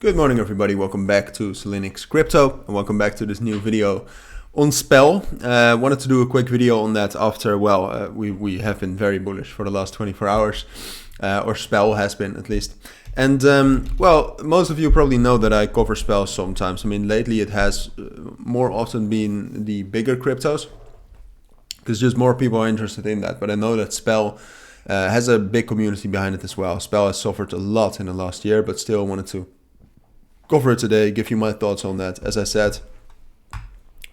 Good morning everybody, welcome back to Cilinix Crypto and welcome back to this new video on SPEL. Wanted to do a quick video on that after, we have been very bullish for the last 24 hours, or SPEL has been at least. And most of you probably know that I cover SPEL sometimes. I mean, lately it has more often been the bigger cryptos because just more people are interested in that. But I know that SPEL has a big community behind it as well. SPEL has suffered a lot in the last year, but still wanted to cover it today, give you my thoughts on that. As I said,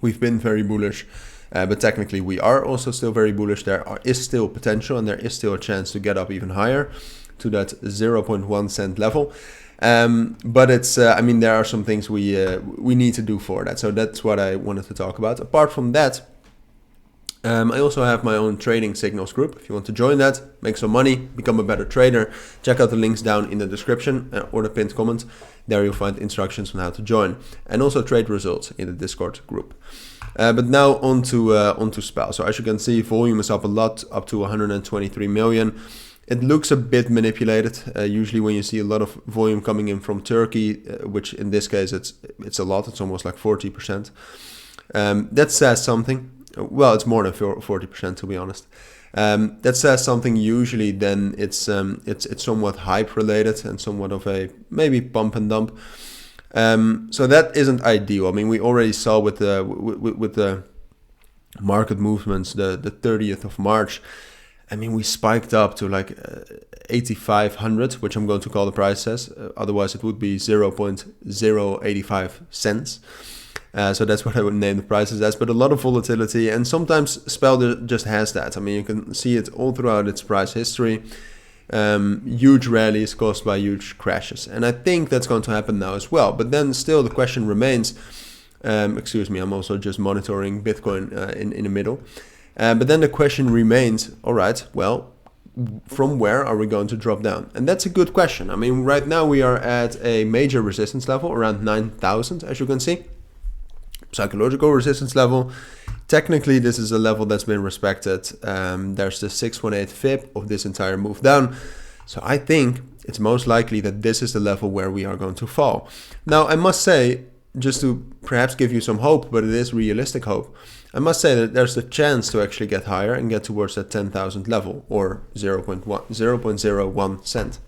we've been very bullish, but technically we are also still very bullish. There is still potential and there is still a chance to get up even higher to that 0.1 cent level. But it's, I mean, there are some things we need to do for that. So that's what I wanted to talk about. Apart from that, I also have my own trading signals group. If you want to join that, make some money, become a better trader, check out the links down in the description or the pinned comment. There you'll find instructions on how to join and also trade results in the Discord group. But now onto SPEL. So as you can see, volume is up a lot, up to 123 million. It looks a bit manipulated. Usually when you see a lot of volume coming in from Turkey, which in this case it's a lot, it's almost like 40%. That says something. Well, it's more than 40% to be honest. That says something. Usually then it's somewhat hype related and somewhat of a maybe pump and dump. So that isn't ideal. I mean, we already saw with the market movements the 30th of March. I mean, we spiked up to like 8,500, which I'm going to call the price as. Otherwise it would be 0.085 cents. So that's what I would name the prices as, but a lot of volatility, and sometimes SPEL just has that. I mean, you can see it all throughout its price history. Huge rallies caused by huge crashes, and I think that's going to happen now as well. But then still the question remains, excuse me, I'm also just monitoring Bitcoin in the middle. But then the question remains, all right, well, from where are we going to drop down? And that's a good question. I mean, right now we are at a major resistance level around 9,000, as you can see. Psychological resistance level. Technically, this is a level that's been respected. There's the 618 fib of this entire move down. So I think it's most likely that this is the level where we are going to fall. Now, I must say, just to perhaps give you some hope, but it is realistic hope, I must say that there's a chance to actually get higher and get towards that 10,000 level, or 0.01 cent.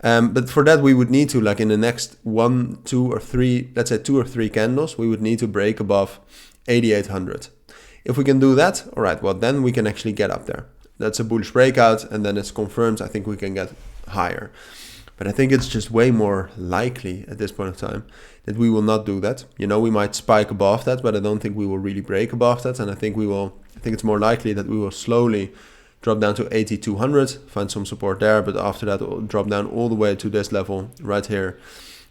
But for that, we would need to, like in the next 1, 2 or 3, let's say 2 or 3 candles, we would need to break above 8,800. If we can do that, all right, well, then we can actually get up there. That's a bullish breakout, and then it's confirmed. I think we can get higher. But I think it's just way more likely at this point of time that we will not do that. You know, we might spike above that, but I don't think we will really break above that. And I think it's more likely that we will slowly drop down to 8,200, find some support there, but after that it'll drop down all the way to this level right here,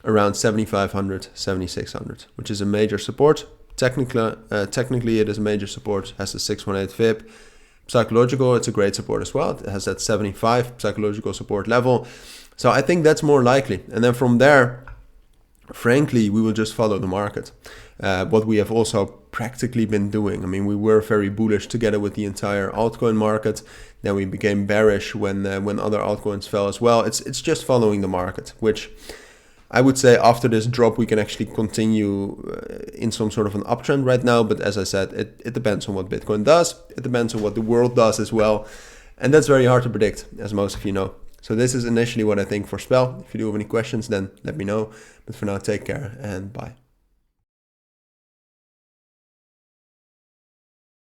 around 7,500, 7,600, which is a major support. Technically it is a major support, has the 618 fib. Psychological, it's a great support as well. It has that 75 psychological support level. So I think that's more likely. And then from there, frankly, we will just follow the market. What we have also practically been doing. I mean, we were very bullish together with the entire altcoin market. Then we became bearish when other altcoins fell as well. It's just following the market, which I would say after this drop, we can actually continue in some sort of an uptrend right now. But as I said, it depends on what Bitcoin does. It depends on what the world does as well. And that's very hard to predict, as most of you know. So this is initially what I think for SPEL. If you do have any questions, then let me know. But for now, take care and bye.